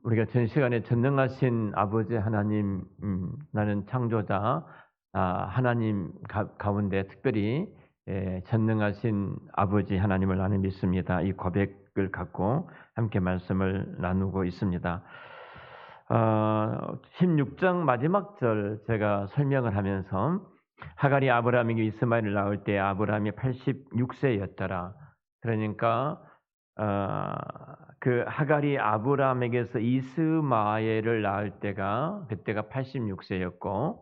우리가 전 시간에 전능하신 아버지 하나님, 나는 창조자, 하나님 가운데 특별히 전능하신 아버지 하나님을 나는 믿습니다. 이 고백을 갖고 함께 말씀을 나누고 있습니다. 16장 마지막 절 제가 설명을 하면서 하갈이 아브라함에게 이스마엘을 낳을 때 아브라함이 86세였더라. 그러니까 어, 그 하갈이 아브라함에게서 이스마엘을 낳을 때가 그때가 86세였고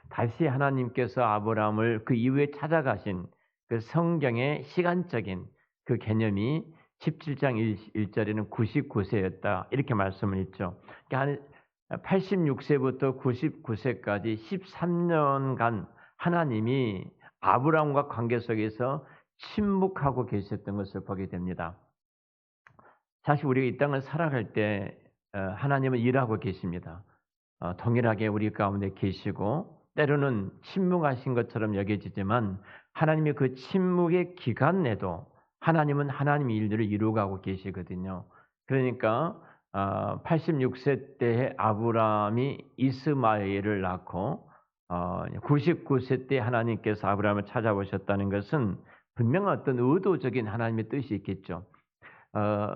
다시 하나님께서 아브라함을 그 이후에 찾아가신 그 성경의 시간적인 그 개념이 17장 1절에는 99세였다 이렇게 말씀을 했죠. 그러니까 86세부터 99세까지 13년간 하나님이 아브라함과 관계 속에서 침묵하고 계셨던 것을 보게 됩니다. 사실 우리가 이 땅을 살아갈 때 하나님은 일하고 계십니다. 동일하게 우리 가운데 계시고 때로는 침묵하신 것처럼 여겨지지만 하나님의 그 침묵의 기간 내도 하나님은 하나님의 일들을 이루어가고 계시거든요. 그러니까 86세 때에 아브라함이 이스마엘을 낳고 99세 때 하나님께서 아브라함을 찾아오셨다는 것은 분명한 어떤 의도적인 하나님의 뜻이 있겠죠.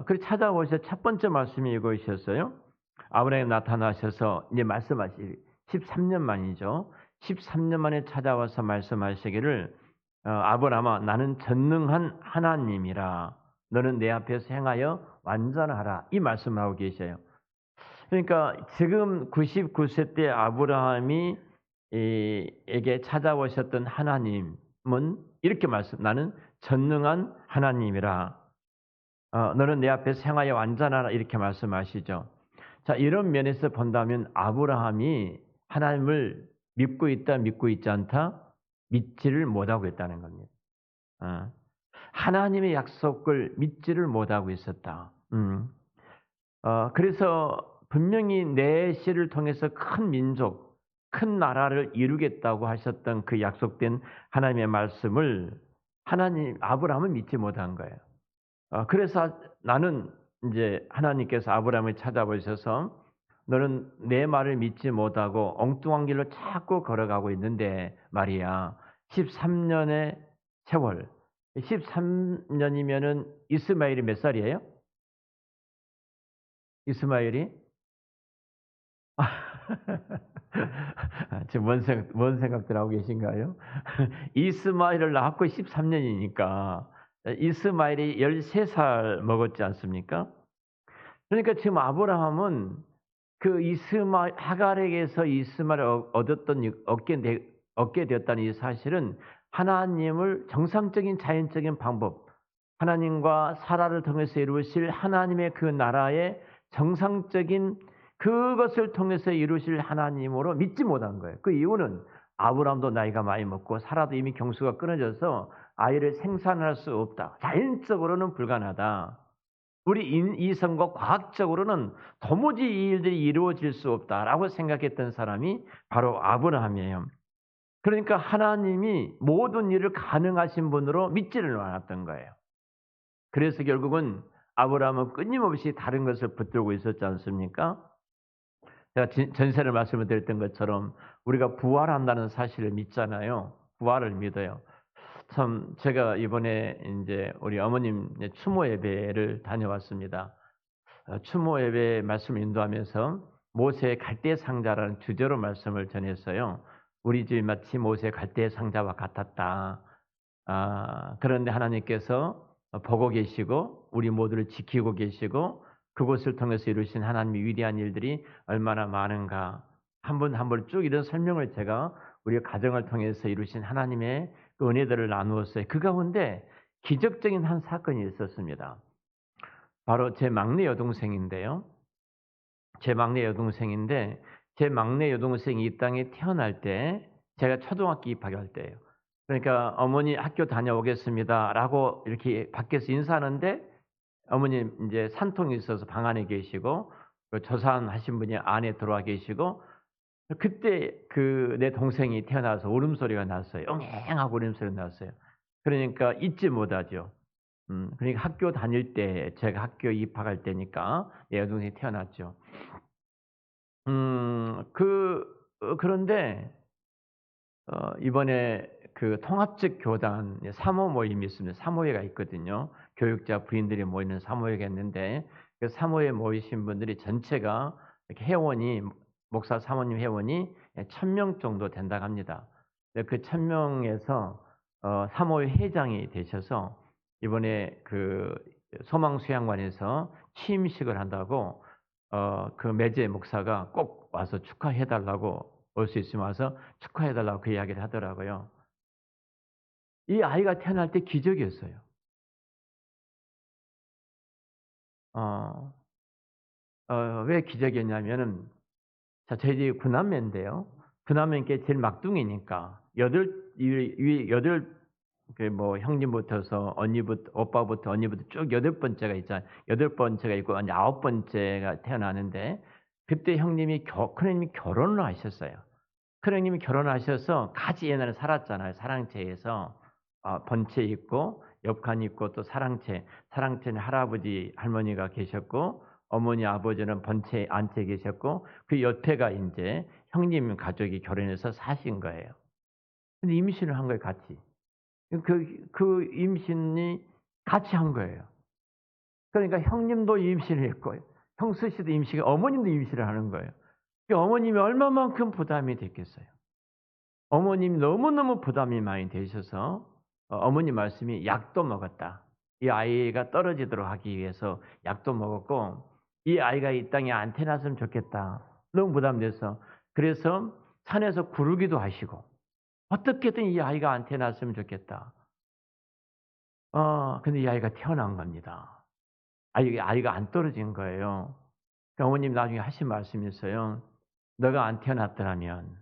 그래서 찾아오셔서 첫 번째 말씀이 이것이었어요. 아브라함이 나타나셔서 이제 말씀하시 13년 만이죠. 13년 만에 찾아와서 말씀하시기를 아브라함아 나는 전능한 하나님이라 너는 내 앞에서 행하여 완전하라 이 말씀을 하고 계셔요. 그러니까 지금 99세 때 아브라함이 에게 찾아오셨던 하나님은 이렇게 나는 전능한 하나님이라 너는 내 앞에서 행하여 완전하라 이렇게 말씀하시죠. 자, 이런 면에서 본다면 아브라함이 하나님을 믿고 있다, 믿고 있지 않다, 믿지를 못하고 있다는 겁니다. 어. 하나님의 약속을 믿지를 못하고 있었다. 그래서 분명히 내 씨를 통해서 큰 민족, 큰 나라를 이루겠다고 하셨던 그 약속된 하나님의 말씀을 아브라함은 믿지 못한 거예요. 그래서 나는 이제 하나님께서 아브라함을 찾아보셔서 너는 내 말을 믿지 못하고 엉뚱한 길로 자꾸 걸어가고 있는데 말이야. 13년의 세월. 13년이면은 이스마엘이 몇 살이에요? 이스마엘이? 지금 뭔 생각들 하고 계신가요? 이스마엘을 낳고 13년이니까 이스마엘이 13살 먹었지 않습니까? 그러니까 지금 아브라함은 그 하갈에게서 이스마엘을 얻게 되었다는 이 사실은 하나님을 정상적인 자연적인 방법, 하나님과 사라를 통해서 이루실 하나님의 그 나라의 정상적인 그것을 통해서 이루실 하나님으로 믿지 못한 거예요. 그 이유는 아브라함도 나이가 많이 먹고 사라도 이미 경수가 끊어져서 아이를 생산할 수 없다. 자연적으로는 불가능하다. 우리 이성과 과학적으로는 도무지 이 일들이 이루어질 수 없다라고 생각했던 사람이 바로 아브라함이에요. 그러니까 하나님이 모든 일을 가능하신 분으로 믿지를 않았던 거예요. 그래서 결국은 아브라함은 끊임없이 다른 것을 붙들고 있었지 않습니까? 제가 전세를 말씀을 드렸던 것처럼 우리가 부활한다는 사실을 믿잖아요. 부활을 믿어요. 참 제가 이번에 인제 우리 어머님 추모 예배를 다녀왔습니다. 추모 예배 말씀을 인도하면서 모세의 갈대 상자라는 주제로 말씀을 전했어요. "우리 집이 마치 모세의 갈대 상자와 같았다." 그런데 하나님께서 보고 계시고 우리 모두를 지키고 계시고 그곳을 통해서 이루신 하나님의 위대한 일들이 얼마나 많은가. 한 분 한 분 쭉 이런 설명을 제가 우리 가정을 통해서 이루신 하나님의 그 은혜들을 나누었어요. 그 가운데 기적적인 한 사건이 있었습니다. 바로 제 막내 여동생인데요. 제 막내 여동생인데 제 막내 여동생이 이 땅에 태어날 때 제가 초등학교 입학할 때예요. 그러니까 "어머니 학교 다녀오겠습니다."라고 이렇게 밖에서 인사하는데 어머님 인제 산통이 있어서 방 안에 계시고 그 조산하신 분이 안에 들어와 계시고 그때 그 내 동생이 태어나서 울음소리가 났어요. "응애." 하고 울음소리가 났어요. 그러니까 잊지 못하죠. 그러니까 학교 다닐 때 제가 학교 입학할 때니까 여동생이 태어났죠. 그런데 이번에 그 통합적 교단 사모 모임이 있습니다. 사모회가 있거든요. 교육자 부인들이 모이는 사모회가 있는데 그 사모회에 모이신 분들이 전체가 이렇게 회원이 목사 사모님 회원이 1,000명 정도 된다고 합니다. 근데 그 1,000명에서 사모회 회장이 되셔서 이번에 그 소망수양관에서 취임식을 한다고 그 매제 목사가 꼭 와서 축하해 달라고 올 수 있으면 와서 축하해 달라고 그 이야기를 하더라고요. 이 아이가 태어날 때 기적이었어요. 어 왜 기적이었냐면은 자 저희 집이 9 남매인데요. 9 남매니까 제일 막둥이니까 여덟 그 뭐 형님부터서 언니부터 오빠부터 언니부터 쭉 여덟 번째가 있잖아요. 여덟 번째가 있고 이제 아홉 번째가 태어나는데 그때 형님이 큰형님이 결혼을 하셨어요. 큰형님이 결혼하셔서 같이 옛날에 살았잖아요. 사랑채에서 번채 있고 옆칸 있고 또 사랑채는 할아버지 할머니가 계셨고 어머니 아버지는 번채 안채 계셨고 그 옆에가 인제 형님 가족이 결혼해서 사신 거예요. 근데 임신을 한 거예요 같이. 그 임신이 같이 한 거예요. 그러니까 형님도 임신을 했고 형수 씨도 어머님도 임신을 하는 거예요. 그 어머님이 얼마만큼 부담이 됐겠어요. 어머님이 너무너무 부담이 많이 되셔서 어머님 말씀이 "약도 먹었다. 이 아이가 떨어지도록 하기 위해서 약도 먹었고 이 아이가 이 땅에 안 태어났으면 좋겠다." 너무 부담돼서 그래서 산에서 구르기도 하시고 "어떻게든 이 아이가 안 태어났으면 좋겠다." 근데 이 아이가 태어난 겁니다. 아이가 안 떨어진 거예요. 그 어머님이 나중에 하신 말씀이 있어요. 너가 안 태어났더라면"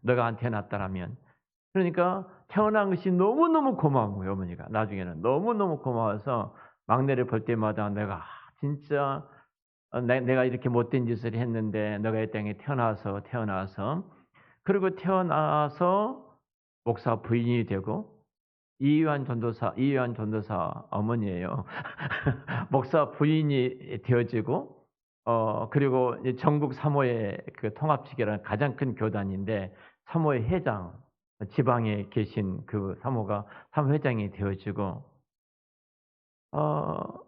그러니까 태어난 것이 너무너무 고마운 거예요 어머니가. 나중에는 너무너무 고마워서 막내를 볼 때마다 내가 진짜 내가 이렇게 못된 짓을 했는데 너가 이 땅에 태어나서 그리고 태어나서 목사 부인이 되고 이회환 전도사 어머니예요. 목사 부인이 되어지고 그리고 이 전국 사모회 그 통합측이라는 가장 큰 교단인데 사모회 회장 지방에 계신 그 사모회장이 되어지고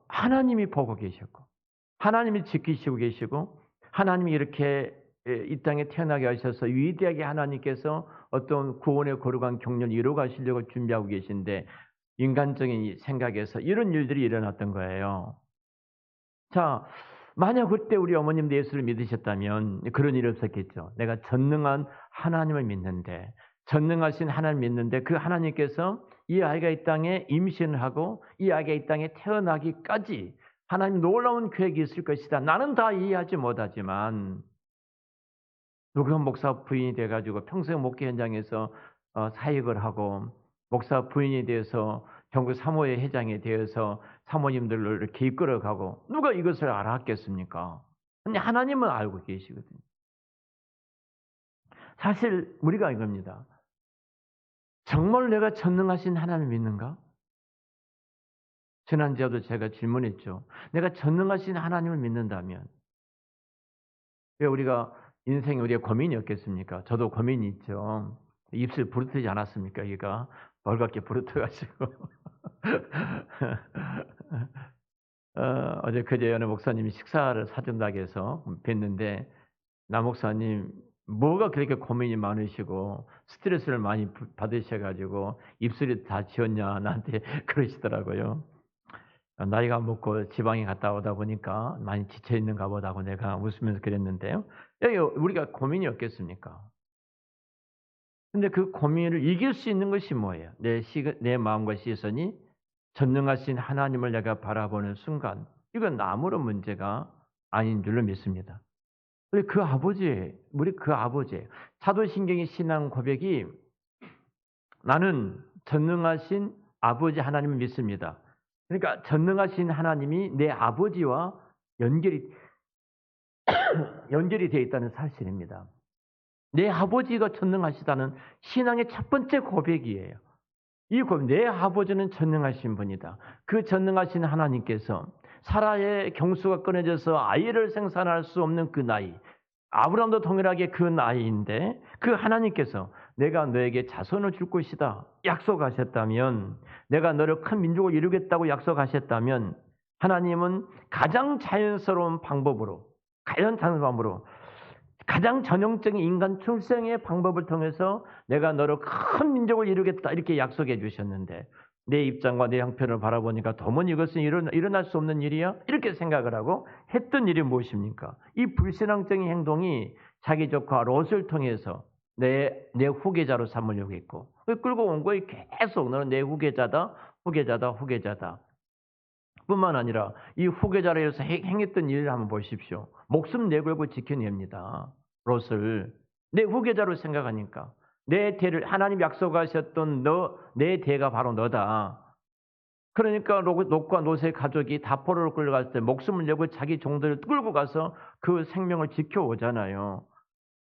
하나님이 보고 계셨고 하나님이 지키시고 계시고 하나님이 이렇게 이 땅에 태어나게 하셔서 위대하게 하나님께서 어떤 구원의 거룩한 경륜을 이루어 가시려고 준비하고 계신데 인간적인 생각에서 이런 일들이 일어났던 거예요. 자, 만약 그때 우리 어머님도 예수를 믿으셨다면 그런 일이 없었겠죠. 내가 전능한 하나님을 믿는데 전능하신 하나님을 믿는데 그 하나님께서 이 아이가 이 땅에 임신을 하고 이 아이가 이 땅에 태어나기까지 하나님 놀라운 계획이 있을 것이다. 나는 다 이해하지 못하지만 누가 목사 부인이 돼 가지고 평생 목회 현장에서 사역을 하고 목사 부인이 돼서 전국 사모회 회장이 되어서 사모님들을 이렇게 이끌어 가고 누가 이것을 알았겠습니까? 근데 하나님은 알고 계시거든요. 사실 우리가 이겁니다. 정말 내가 전능하신 하나님을 믿는가? 지난주에도 제가 질문했죠. 내가 전능하신 하나님을 믿는다면 왜 인생에 우리가 고민이 없겠습니까? 저도 고민이 있죠. 입술 부르트지 않았습니까? 얘가 벌겋게 부르트 가지고 어제 그제 어느 목사님이 식사를 사준다고 해서 뵀는데 나 목사님 뭐가 그렇게 고민이 많으시고 스트레스를 많이 받으셔 가지고 입술이 다 지었냐 나한테 그러시더라고요. 나이가 먹고 지방에 갔다 오다 보니까 많이 지쳐 있는가 보다고 내가 웃으면서 그랬는데요. 여기 우리가 고민이 없겠습니까? 근데 그 고민을 이길 수 있는 것이 뭐예요? 내 마음과 시선이 전능하신 하나님을 내가 바라보는 순간 이건 아무런 문제가 아닌 줄로 믿습니다. 우리 그 아버지예요. 사도신경의 신앙 고백이 나는 전능하신 아버지 하나님을 믿습니다. 그러니까 전능하신 하나님이 내 아버지와 연결이 되어 있다는 사실입니다. 내 아버지가 전능하시다는 신앙의 첫 번째 고백이에요. 내 아버지는 전능하신 분이다. 그 전능하신 하나님께서 사라의 경수가 끊어져서 아이를 생산할 수 없는 그 나이, 아브라함도 동일하게 그 나이인데 그 하나님께서 내가 너에게 자손을 줄 것이다 약속하셨다면, 내가 너를 큰 민족을 이루겠다고 약속하셨다면, 하나님은 가장 자연스러운 방법으로, 가장 전형적인 인간 출생의 방법을 통해서 내가 너를 큰 민족을 이루겠다 이렇게 약속해 주셨는데, 내 입장과 내 형편을 바라보니까 도무지 이것은 일어날 수 없는 일이야 이렇게 생각을 하고 했던 일이 무엇입니까? 이 불신앙적인 행동이 자기 조카 롯을 통해서 내 후계자로 삼으려고 했고, 끌고 온 거에 계속 너는 내 후계자다 뿐만 아니라 이 후계자로 해서 행했던 일을 한번 보십시오. 목숨 내걸고 지켜냅니다. 롯을 내 후계자로 생각하니까 내 대를 하나님 약속하셨던 내 대가 바로 너다. 그러니까 롯과 롯의 가족이 다포로로 끌려갔을 때 목숨을 내고 자기 종들을 끌고 가서 그 생명을 지켜오잖아요.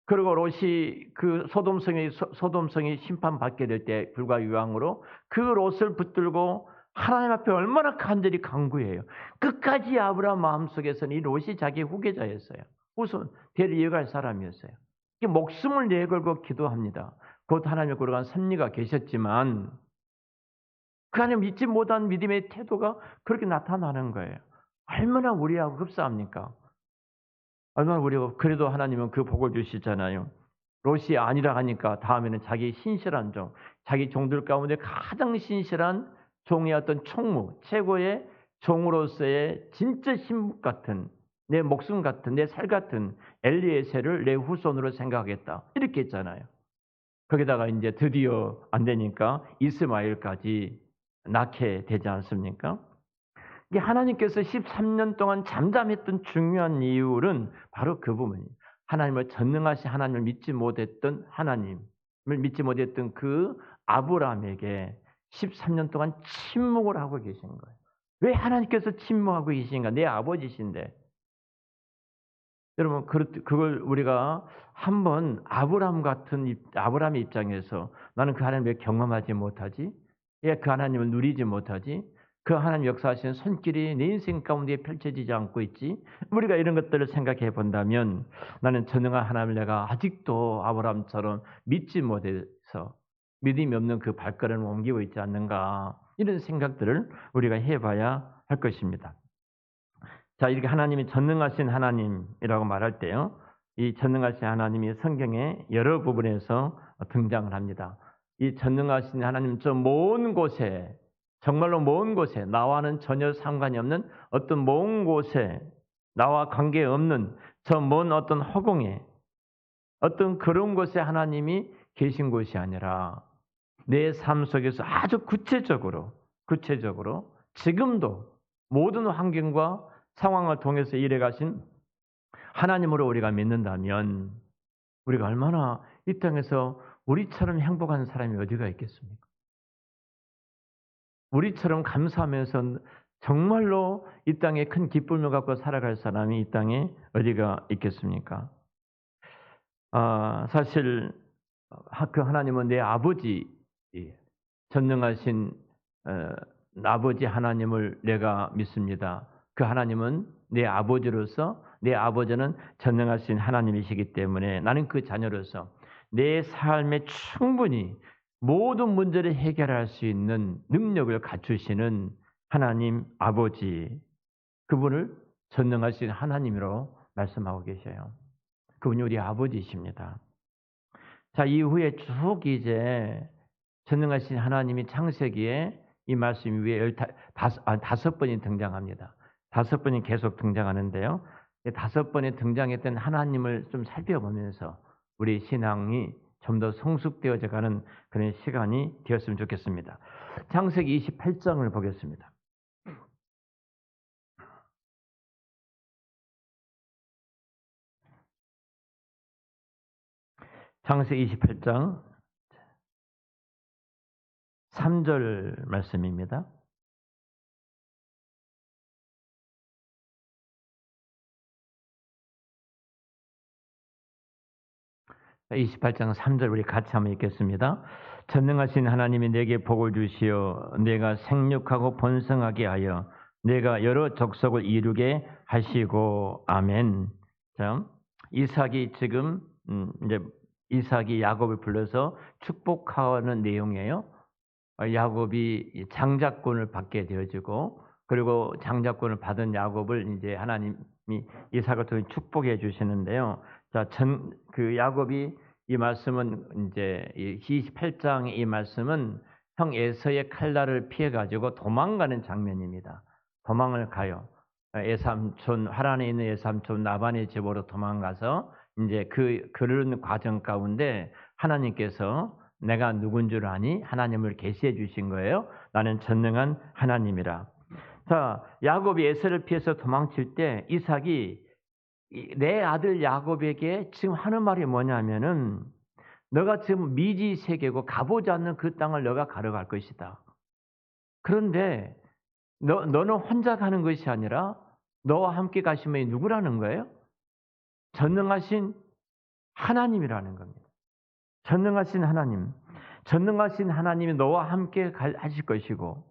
그리고 롯이 그 소돔성이 심판받게 될 때 불과 유황으로 그 롯을 붙들고 하나님 앞에 얼마나 간절히 간구해요. 끝까지 아브라함 마음속에서는 이 롯이 자기 후계자였어요. 우선 대를 이어갈 사람이었어요. 목숨을 내걸고 기도합니다. 곧 하나님의 거룩한 섭리가 계셨지만 그 안에 믿지 못한 믿음의 태도가 그렇게 나타나는 거예요. 얼마나 우리하고 흡사합니까? 얼마나 우리가, 그래도 하나님은 그 복을 주시잖아요. 롯이 아니라 하니까 다음에는 자기 신실한 종, 자기 종들 가운데 가장 신실한 종의 어떤 총무, 최고의 종으로서의 진짜 신복 같은, 내 목숨 같은, 내 살 같은 엘리에셀을 내 후손으로 생각하겠다 이렇게 했잖아요. 거기다가 이제 드디어 안 되니까 이스마엘까지 낳게 되지 않습니까? 이게 하나님께서 13년 동안 잠잠했던 중요한 이유는 바로 그 부분이에요. 하나님을 전능하신 하나님을 믿지 못했던 그 아브라함에게 13년 동안 침묵을 하고 계신 거예요. 왜 하나님께서 침묵하고 계신가? 내 아버지신데. 여러분, 그걸 우리가 한번 아브라함의 입장에서 나는 그 하나님을 경험하지 못하지? 왜 그 하나님을 누리지 못하지? 그 하나님 역사하시는 손길이 내 인생 가운데 펼쳐지지 않고 있지? 우리가 이런 것들을 생각해 본다면 나는 전능한 하나님을 내가 아직도 아브라함처럼 믿지 못해서 믿음이 없는 그 발걸음을 옮기고 있지 않는가? 이런 생각들을 우리가 해봐야 할 것입니다. 자, 이렇게 하나님이 전능하신 하나님이라고 말할 때요, 이 전능하신 하나님이 성경의 여러 부분에서 등장을 합니다. 이 전능하신 하나님, 저 먼 곳에, 정말로 먼 곳에, 나와는 전혀 상관이 없는 어떤 먼 곳에, 나와 관계없는 저 먼 어떤 허공에, 어떤 그런 곳에 하나님이 계신 곳이 아니라 내 삶 속에서 아주 구체적으로 지금도 모든 환경과 상황을 통해서 일해 가신 하나님으로 우리가 믿는다면 우리가 얼마나 이 땅에서 우리처럼 행복한 사람이 어디가 있겠습니까? 우리처럼 감사하면서 정말로 이 땅에 큰 기쁨을 갖고 살아갈 사람이 이 땅에 어디가 있겠습니까? 사실 그 하나님은 내 아버지, 전능하신 아버지 하나님을 내가 믿습니다. 그 하나님은 내 아버지로서, 내 아버지는 전능하신 하나님이시기 때문에 나는 그 자녀로서 내 삶에 충분히 모든 문제를 해결할 수 있는 능력을 갖추시는 하나님 아버지, 그분을 전능하신 하나님으로 말씀하고 계셔요. 그분이 우리 아버지이십니다. 자, 이후에 쭉 이제 전능하신 하나님이 창세기에 이 말씀 위에 다섯 번이 등장합니다. 5번이 계속 등장하는데요. 5번에 등장했던 하나님을 좀 살펴보면서 우리 신앙이 좀 더 성숙되어져 가는 그런 시간이 되었으면 좋겠습니다. 창세기 28장을 보겠습니다. 창세기 28장 3절 말씀입니다. 28장 3절 우리 같이 한번 읽겠습니다. 전능하신 하나님이 내게 복을 주시어 내가 생육하고 번성하게 하여 내가 여러 족속을 이루게 하시고 아멘. 자, 이삭이 지금 이제 이삭이 야곱을 불러서 축복하는 내용이에요. 야곱이 장자권을 받게 되어지고 그리고 장자권을 받은 야곱을 이제 하나님이 이삭을 통해 축복해 주시는데요. 자, 그 야곱이 이 말씀은 이제 28장의 이 말씀은 형 에서의 칼날을 피해 가지고 도망가는 장면입니다. 도망을 가요. 에삼촌 하란에 있는 에삼촌 나반의 집으로 도망가서 이제 그런 과정 가운데 하나님께서 내가 누군 줄 아니? 하나님을 계시해 주신 거예요. 나는 전능한 하나님이라. 자, 야곱이 에서를 피해서 도망칠 때 이삭이 내 아들 야곱에게 지금 하는 말이 뭐냐면은 너가 지금 미지 세계고 가보지 않는 그 땅을 너가 가려갈 것이다. 그런데 너는 혼자 가는 것이 아니라 너와 함께 가신 분이 누구라는 거예요? 전능하신 하나님이라는 겁니다. 전능하신 하나님. 전능하신 하나님이 너와 함께 하실 것이고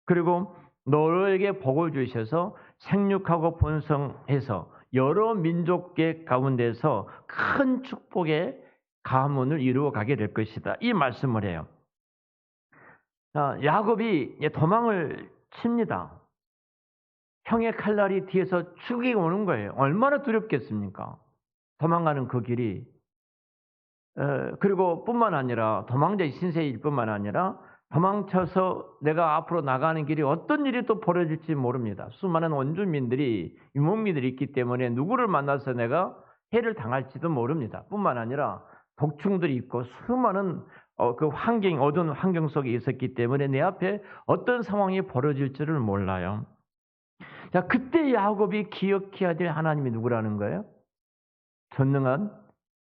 그리고 너에게 복을 주셔서 생육하고 번성해서 여러 민족계 가운데서 큰 축복의 가문을 이루어 가게 될 것이다. 이 말씀을 해요. 야곱이 도망을 칩니다. 형의 칼날이 뒤에서 죽이고 오는 거예요. 얼마나 두렵겠습니까? 도망가는 그 길이. 그리고 뿐만 아니라 도망자의 신세일 뿐만 아니라 도망쳐서 내가 앞으로 나가는 길이 어떤 일이 또 벌어질지 모릅니다. 수많은 원주민들이 유목민들이 있기 때문에 누구를 만나서 내가 해를 당할지도 모릅니다. 뿐만 아니라 독충들이 있고 수많은 그 어두운 환경 속에 있었기 때문에 내 앞에 어떤 상황이 벌어질지를 몰라요. 자, 그때 야곱이 기억해야 될 하나님이 누구라는 거예요? 전능한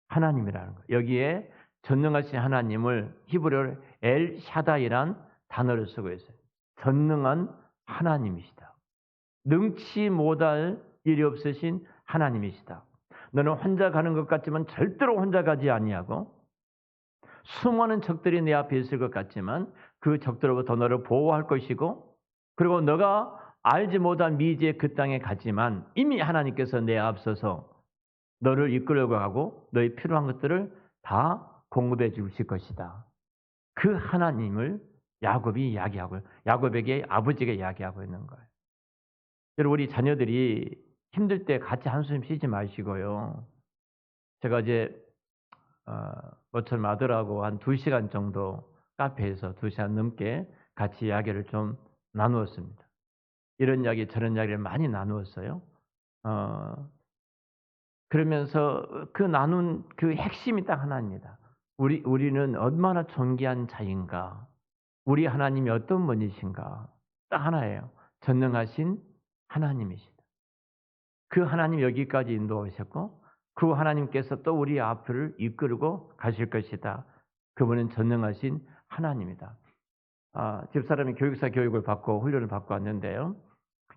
하나님이라는 거예요. 여기에 전능하신 하나님을 히브리어로 엘 샤다이란 단어를 쓰고 있어요. 전능한 하나님이시다. 능치 못할 일이 없으신 하나님이시다. 너는 혼자 가는 것 같지만 절대로 혼자 가지 아니하고 수많은 적들이 내 앞에 있을 것 같지만 그 적들로부터 너를 보호할 것이고 그리고 너가 알지 못한 미지의 그 땅에 가지만 이미 하나님께서 내 앞서서 너를 이끌려고 하고 너의 필요한 것들을 다 공급해 주실 것이다. 그 하나님을 야곱이 이야기하고 야곱에게 아버지가 이야기하고 있는 거예요. 여러분 우리 자녀들이 힘들 때 같이 한숨 쉬지 마시고요. 제가 이제 모처럼 아들하고 한 2시간 정도 카페에서 2시간 넘게 같이 이야기를 좀 나누었습니다. 이런 이야기 저런 이야기를 많이 나누었어요. 그러면서 그 나눈 그 핵심이 딱 하나입니다. 우리는 얼마나 존귀한 자인가? 우리 하나님이 어떤 분이신가? 딱 하나예요. 전능하신 하나님이시다. 그 하나님 여기까지 인도하셨고 그 하나님께서 또 우리 앞을 이끌고 가실 것이다. 그분은 전능하신 하나님이다. 집사람이 교육사 교육을 받고 훈련을 받고 왔는데요.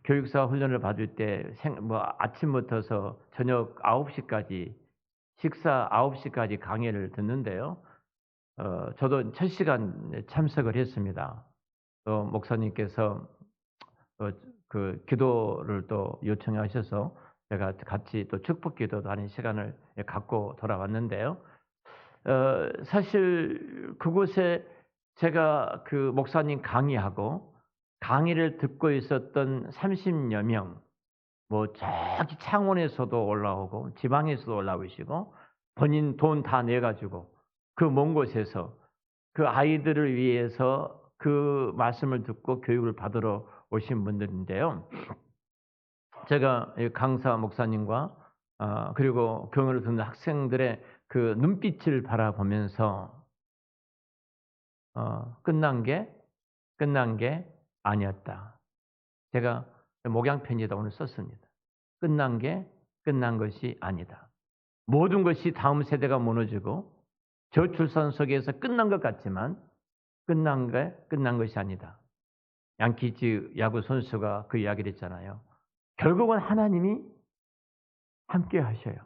교육사 훈련을 받을 때 아침부터서 저녁 9시까지 식사 9시까지 강의를 듣는데요. 저도 첫 시간 참석을 했습니다. 또 목사님께서 그 기도를 또 요청하셔서 제가 같이 또 축복 기도도 하는 시간을 갖고 돌아왔는데요. 사실 그곳에 제가 그 목사님 강의하고 강의를 듣고 있었던 30여 명, 저기 창원에서도 올라오고 지방에서도 올라오시고 본인 돈 다 내가지고 그 먼 곳에서 그 아이들을 위해서 그 말씀을 듣고 교육을 받으러 오신 분들인데요. 제가 강사 목사님과 그리고 교훈을 듣는 학생들의 그 눈빛을 바라보면서 끝난 게 아니었다. 제가 목양편지에다 오늘 썼습니다. 끝난 것이 아니다. 모든 것이 다음 세대가 무너지고 저출산 속에서 끝난 것 같지만 끝난 것이 아니다. 양키즈 야구 선수가 그 이야기를 했잖아요. 결국은 하나님이 함께 하셔요.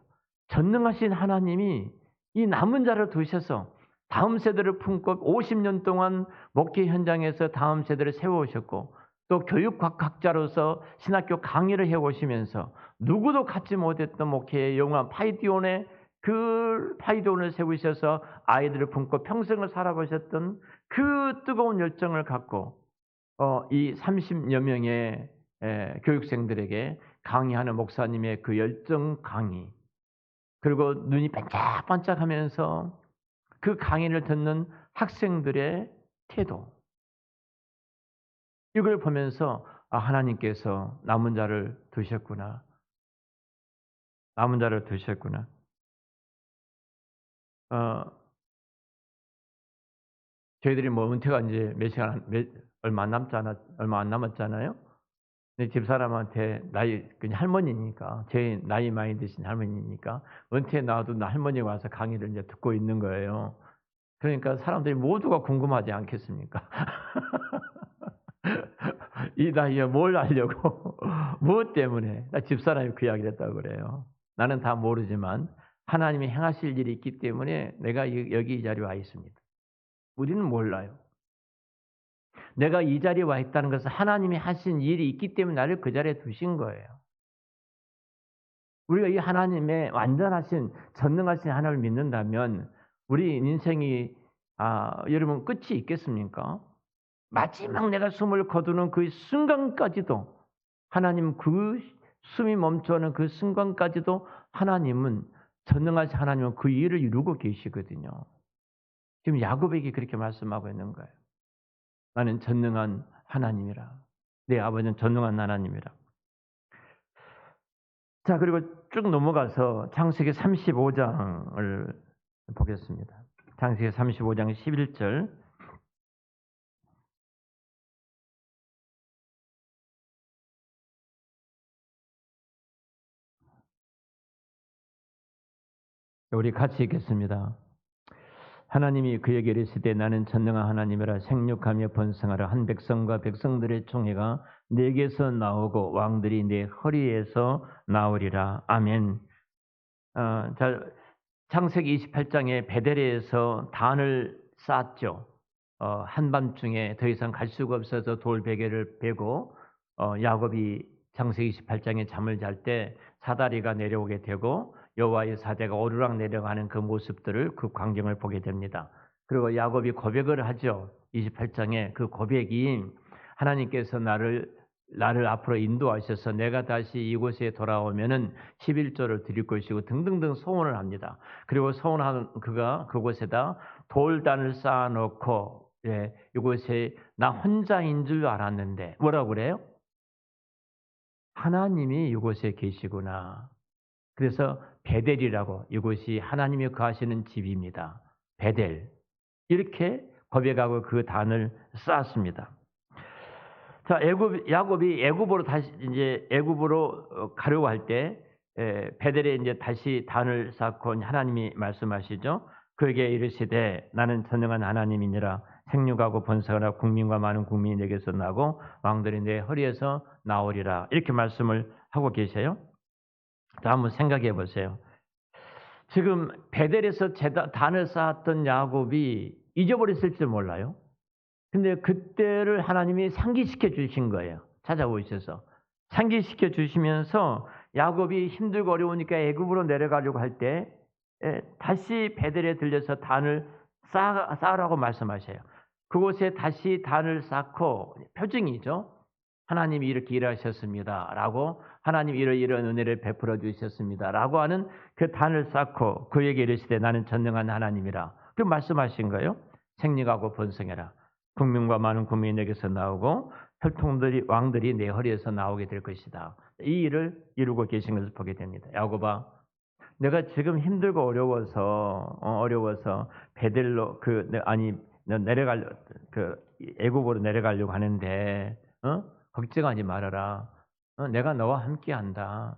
전능하신 하나님이 이 남은 자를 두셔서 다음 세대를 품고 50년 동안 목회 현장에서 다음 세대를 세워오셨고 또 교육학자로서 신학교 강의를 해오시면서 누구도 갖지 못했던 목회의 영화 파이디온의 그 파이디온을 세우셔서 아이들을 품고 평생을 살아보셨던 그 뜨거운 열정을 갖고 이 30여 명의 교육생들에게 강의하는 목사님의 그 열정 강의, 그리고 눈이 반짝반짝하면서 그 강의를 듣는 학생들의 태도, 이걸 보면서 하나님께서 남은 자를 두셨구나. 남은 자를 두셨구나. 저희들이 뭐 은퇴가 이제 얼마 안 남았잖아요. 근데 집사람한테 그냥 할머니니까, 제 나이 많이 드신 할머니니까 은퇴 나와도 할머니가 와서 강의를 이제 듣고 있는 거예요. 그러니까 사람들이 모두가 궁금하지 않겠습니까? 이 나이에 뭘 알려고, 무엇 때문에? 나 집사람이 그 이야기를 했다고 그래요. 나는 다 모르지만 하나님이 행하실 일이 있기 때문에 내가 여기 이 자리에 와 있습니다. 우리는 몰라요. 내가 이 자리에 와 있다는 것은 하나님이 하신 일이 있기 때문에 나를 그 자리에 두신 거예요. 우리가 이 하나님의 완전하신 전능하신 하나님을 믿는다면 우리 인생이 여러분 끝이 있겠습니까? 마지막 내가 숨을 거두는 그 순간까지도, 하나님 그 숨이 멈춰는 그 순간까지도 하나님은, 전능하신 하나님은 그 일을 이루고 계시거든요. 지금 야곱에게 그렇게 말씀하고 있는 거예요. 나는 전능한 하나님이라. 내 아버지는 전능한 하나님이라. 자, 그리고 쭉 넘어가서 창세기 35장을 보겠습니다. 창세기 35장 11절. 우리 같이 읽겠습니다. 하나님이 그에게 이르시되 나는 전능한 하나님이라 생육하며 번성하라. 한 백성과 백성들의 총회가 내게서 나오고 왕들이 내 허리에서 나오리라. 아멘. 자, 창세기 28장에 베델에서 단을 쌓았죠. 한밤중에 더 이상 갈 수가 없어서 돌베개를 베고 야곱이 창세기 28장에 잠을 잘 때 사다리가 내려오게 되고 여호와의 사자가 오르락 내려가는 그 모습들을, 그 광경을 보게 됩니다. 그리고 야곱이 고백을 하죠. 28장에 그 고백이 하나님께서 나를 앞으로 인도하셔서 내가 다시 이곳에 돌아오면은 11조를 드릴 것이고 등등등 소원을 합니다. 그리고 소원한 그가 그곳에다 돌단을 쌓아놓고 이곳에 나 혼자인 줄 알았는데 뭐라고 그래요? 하나님이 이곳에 계시구나. 그래서 베델이라고, 이곳이 하나님이 거하시는 집입니다. 베델. 이렇게 고백하고 그 단을 쌓았습니다. 자, 야곱이 애굽으로 다시 이제 애굽으로 가려고 할 때 베델에 이제 다시 단을 쌓고 하나님이 말씀하시죠. 그에게 이르시되 나는 전능한 하나님이니라. 생육하고 번성하라. 국민과 많은 국민이 내게서 나고 왕들이 내 허리에서 나오리라. 이렇게 말씀을 하고 계세요. 자, 한번 생각해 보세요. 지금 베델에서 단을 쌓았던 야곱이 잊어버렸을지 몰라요. 근데 그때를 하나님이 상기시켜 주신 거예요. 찾아오셔서 상기시켜 주시면서 야곱이 힘들고 어려우니까 애굽으로 내려가려고 할 때 다시 베델에 들려서 단을 쌓으라고 말씀하셔요. 그곳에 다시 단을 쌓고, 표징이죠. 하나님이 이렇게 일하셨습니다라고, 하나님이 이런 은혜를 베풀어 주셨습니다라고 하는 그 단을 쌓고 그에게 이르시되 나는 전능한 하나님이라. 그 말씀하신 거예요. 생육하고 번성해라. 국민과 많은 국민이 내게서 나오고 혈통들이 왕들이 내 허리에서 나오게 될 것이다. 이 일을 이루고 계신 것을 보게 됩니다. 야곱아, 내가 지금 힘들고 어려워서 베델로 내려갈 애굽으로 내려가려고 하는데 걱정하지 말아라. 내가 너와 함께한다.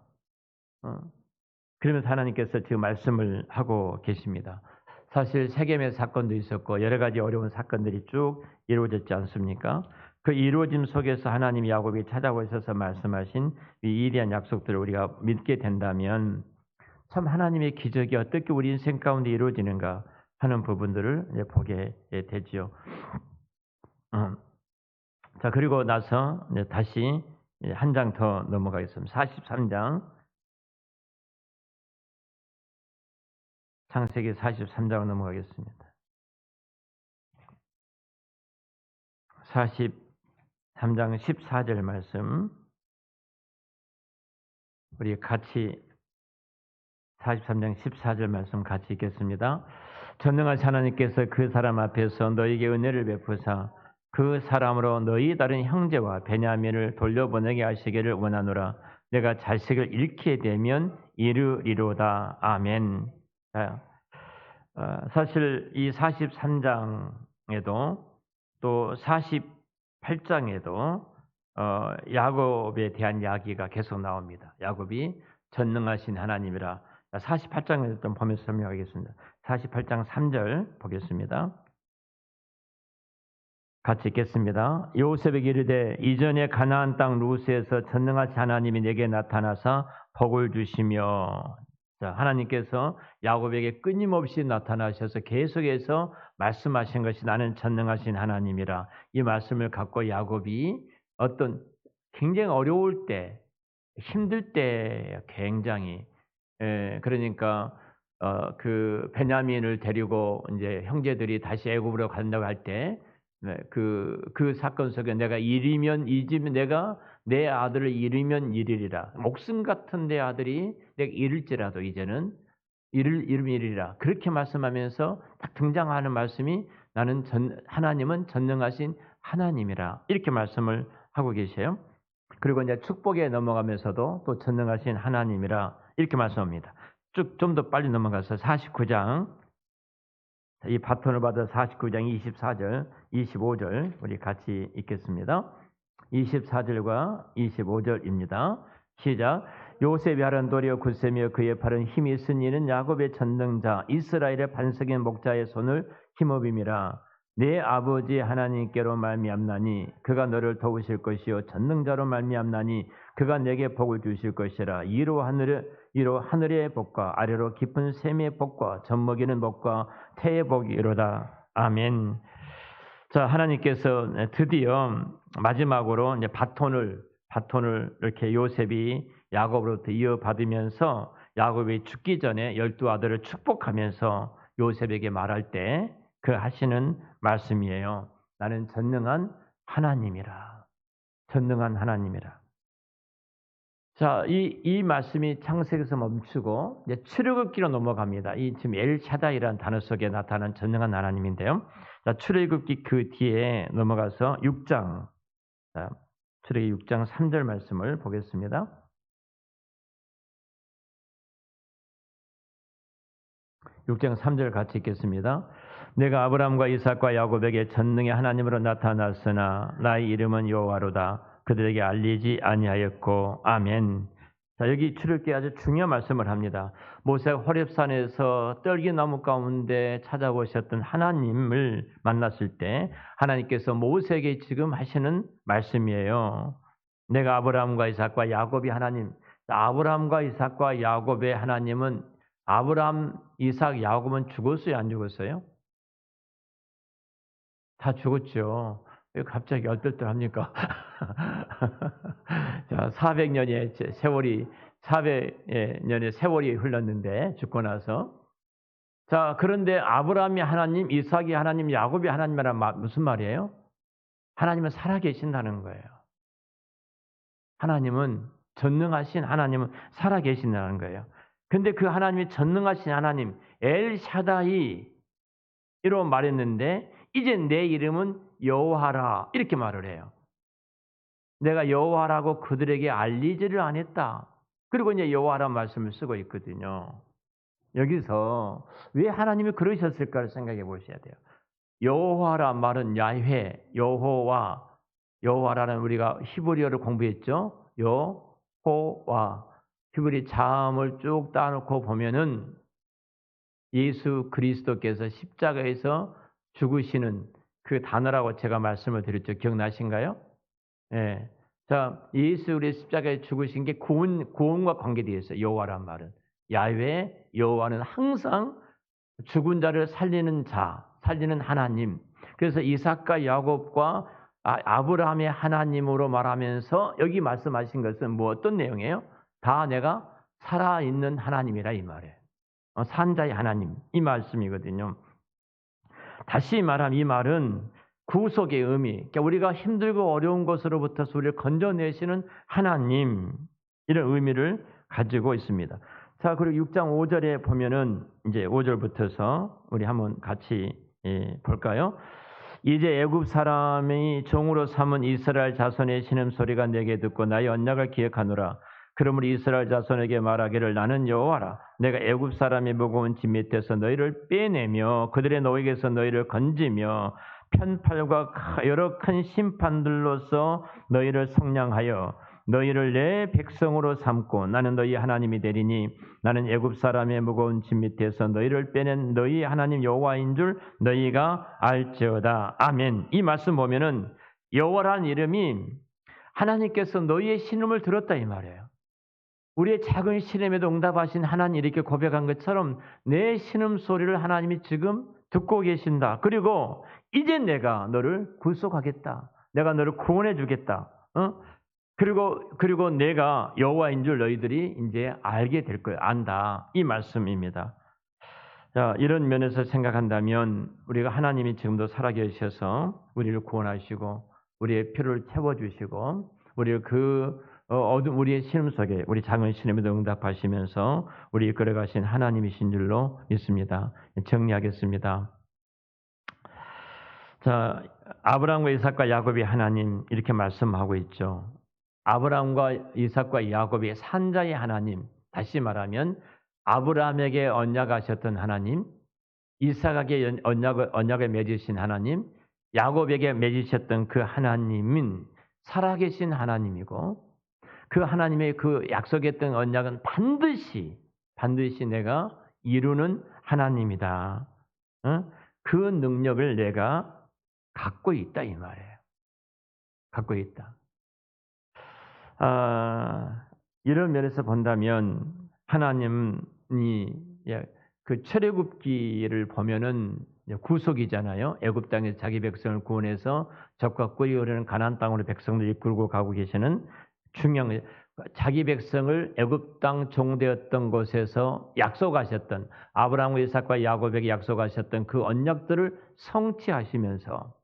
그러면서 하나님께서 지금 말씀을 하고 계십니다. 사실 세겜의 사건도 있었고 여러 가지 어려운 사건들이 쭉 이루어졌지 않습니까? 그 이루어짐 속에서 하나님 야곱이 찾아오셔서 말씀하신 이 위대한 약속들을 우리가 믿게 된다면 참 하나님의 기적이 어떻게 우리 인생 가운데 이루어지는가 하는 부분들을 이제 보게 되지요. 자, 그리고 나서 이제 다시 한 장 더 넘어가겠습니다. 43장. 창세기 43장으로 넘어가겠습니다. 43장 14절 말씀. 우리 같이 43장 14절 말씀 같이 읽겠습니다. 전능하신 하나님께서 그 사람 앞에서 너희에게 은혜를 베푸사 그 사람으로 너희 다른 형제와 베냐민을 돌려보내게 하시기를 원하노라. 내가 자식을 잃게 되면 이르리로다. 아멘. 자, 사실 이 43장에도 또 48장에도 야곱에 대한 이야기가 계속 나옵니다. 야곱이 전능하신 하나님이라. 48장에서 좀 보면서 설명하겠습니다. 48장 3절 보겠습니다. 같이 읽겠습니다. 요셉에게 이르되 이전에 가나안 땅 루스에서 전능하신 하나님이 내게 나타나사 복을 주시며. 자, 하나님께서 야곱에게 끊임없이 나타나셔서 계속해서 말씀하신 것이 나는 전능하신 하나님이라. 이 말씀을 갖고 야곱이 어떤 굉장히 어려울 때, 힘들 때 굉장히 그러니까 그 베냐민을 데리고 이제 형제들이 다시 애굽으로 간다고 할 때 그 사건 속에 내가 잃으면 잊으면 내가 내 아들을 잃으면 잃으리라. 목숨 같은 내 아들이 내가 잃을지라도 이제는 잃으면 잃으리라. 그렇게 말씀하면서 딱 등장하는 말씀이 나는 하나님은 전능하신 하나님이라. 이렇게 말씀을 하고 계세요. 그리고 이제 축복에 넘어가면서도 또 전능하신 하나님이라 이렇게 말씀합니다. 쭉 좀 더 빨리 넘어가서 49장 이 바톤을 받아 49장 24절, 25절 우리 같이 읽겠습니다. 24절과 25절입니다. 시작. 요셉이 하는 도리어 굳세며 그의 팔은 힘이 쓴 이는 야곱의 전능자 이스라엘의 반석인 목자의 손을 힘업임이라. 내 아버지 하나님께로 말미암나니 그가 너를 도우실 것이요 전능자로 말미암나니 그가 내게 복을 주실 것이라. 이로 하늘의 복과 아래로 깊은 샘의 복과 젖먹이는 복과 태의 복이 이로다. 아멘. 자, 하나님께서 드디어 마지막으로 이제 바톤을 이렇게 요셉이 야곱으로부터 이어받으면서 야곱이 죽기 전에 12아들을 축복하면서 요셉에게 말할 때 그 하시는 말씀이에요. 나는 전능한 하나님이라. 전능한 하나님이라. 자, 이 말씀이 창세기에서 멈추고 이제 출애굽기로 넘어갑니다. 이 지금 엘샤다이라는 단어 속에 나타난 전능한 하나님인데요. 자, 출애굽기 그 뒤에 넘어가서 6장. 자, 출애굽기 6장 3절 말씀을 보겠습니다. 6장 3절 같이 읽겠습니다. 내가 아브라함과 이삭과 야곱에게 전능의 하나님으로 나타났으나 나의 이름은 여호와로다. 그들에게 알리지 아니하였고. 아멘. 자, 여기 출애굽기 아주 중요한 말씀을 합니다. 모세가 호렙산에서 떨기나무 가운데 찾아오셨던 하나님을 만났을 때 하나님께서 모세에게 지금 하시는 말씀이에요. 내가 아브라함과 이삭과 야곱이 하나님. 아브라함과 이삭과 야곱의 하나님은 아브라함, 이삭, 야곱은 죽었어요? 안 죽었어요? 다 죽었죠. 왜 갑자기 얼떨떨합니까? 자, 400년의 세월이 흘렀는데 죽고 나서. 자, 그런데 아브라함이 하나님, 이삭이 하나님, 야곱이 하나님이란 무슨 말이에요? 하나님은 살아계신다는 거예요. 하나님은 전능하신 하나님은 살아계신다는 거예요. 근데 그 하나님이 전능하신 하나님 엘샤다이 이로 말했는데 이제 내 이름은 여호와라 이렇게 말을 해요. 내가 여호와라고 그들에게 알리지를 않았다. 그리고 이제 여호와라는 말씀을 쓰고 있거든요. 여기서 왜 하나님이 그러셨을까를 생각해 보셔야 돼요. 여호와란 말은 야훼, 여호와, 여호와라는 우리가 히브리어를 공부했죠. 여호와. 히브리 자음을 쭉 따놓고 보면은 예수 그리스도께서 십자가에서 죽으시는 그 단어라고 제가 말씀을 드렸죠. 기억나신가요? 예. 자, 예수 우리 십자가에 죽으신 게 구원과 관계되어 있어요. 여호와란 말은. 야훼 여호와는 항상 죽은 자를 살리는 자, 살리는 하나님. 그래서 이삭과 야곱과 아브라함의 하나님으로 말하면서 여기 말씀하신 것은 뭐 어떤 내용이에요? 다 내가 살아있는 하나님이라 이 말이에요. 산자의 하나님 이 말씀이거든요. 다시 말하면 이 말은 구속의 의미, 그러니까 우리가 힘들고 어려운 것으로부터서 우리를 건져내시는 하나님 이런 의미를 가지고 있습니다. 자, 그리고 6장 5절에 보면은 이제 5절부터서 우리 한번 같이 볼까요? 이제 애굽 사람이 종으로 삼은 이스라엘 자손의 신음소리가 내게 듣고 나의 언약을 기억하노라. 그러므로 이스라엘 자손에게 말하기를 나는 여호와라. 내가 애굽 사람의 무거운 짐 밑에서 너희를 빼내며 그들의 노역에서 너희를 건지며 편팔과 여러 큰 심판들로서 너희를 속량하여 너희를 내 백성으로 삼고 나는 너희 하나님이 되리니 나는 애굽 사람의 무거운 짐 밑에서 너희를 빼낸 너희 하나님 여호와인 줄 너희가 알지어다. 아멘. 이 말씀 보면은 여호와라는 이름이 하나님께서 너희의 신음을 들었다 이 말이에요. 우리의 작은 신음에도 응답하신 하나님 이렇게 고백한 것처럼 내 신음 소리를 하나님이 지금 듣고 계신다. 그리고 이제 내가 너를 구속하겠다. 내가 너를 구원해 주겠다. 그리고 내가 여호와인 줄 너희들이 이제 알게 될 거예요. 안다. 이 말씀입니다. 자, 이런 면에서 생각한다면 우리가 하나님이 지금도 살아계셔서 우리를 구원하시고 우리의 필요를 채워주시고 우리를 그 어둠 우리의 신음 속에 우리 작은 신음에도 응답하시면서 우리 이끌어가신 하나님이신 줄로 믿습니다. 정리하겠습니다. 자, 아브라함과 이삭과 야곱이 하나님 이렇게 말씀하고 있죠. 아브라함과 이삭과 야곱이 산자의 하나님, 다시 말하면 아브라함에게 언약하셨던 하나님, 이삭에게 언약을 맺으신 하나님, 야곱에게 맺으셨던 그 하나님은 살아계신 하나님이고 그 하나님의 그 약속했던 언약은 반드시 내가 이루는 하나님이다. 그 능력을 내가 갖고 있다 이 말이에요. 갖고 있다. 이런 면에서 본다면 하나님이 그 출애굽기를 보면은 구속이잖아요. 애굽 땅에서 자기 백성을 구원해서 적과 꿀이 흐르는 가나안 땅으로 백성들 이끌고 가고 계시는 중요한 자기 백성을 애굽 땅 종되었던 곳에서 약속하셨던 아브라함과 이삭과 야곱에게 약속하셨던 그 언약들을 성취하시면서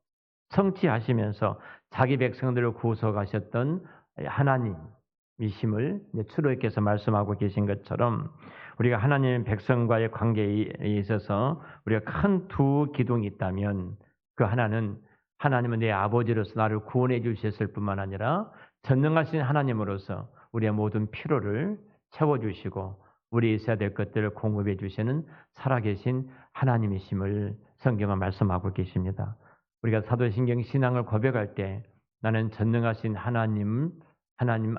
자기 백성들을 구속하셨던 하나님이심을 출애굽께서 말씀하고 계신 것처럼 우리가 하나님 백성과의 관계에 있어서 우리가 큰 두 기둥이 있다면 그 하나님은 내 아버지로서 나를 구원해 주셨을 뿐만 아니라 전능하신 하나님으로서 우리의 모든 필요를 채워주시고 우리 있어야 될 것들을 공급해 주시는 살아계신 하나님이심을 성경은 말씀하고 계십니다. 우리가 사도신경 신앙을 고백할 때 나는 전능하신 하나님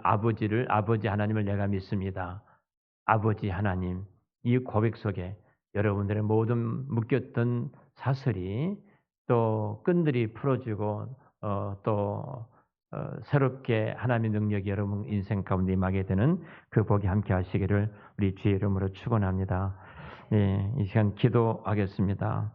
아버지 하나님을 내가 믿습니다. 아버지 하나님, 이 고백 속에 여러분들의 모든 묶였던 사슬이 또 끈들이 풀어지고 새롭게 하나님의 능력이 여러분 인생 가운데 임하게 되는 그 복이 함께 하시기를 우리 주의 이름으로 축원합니다. 이 시간 기도하겠습니다.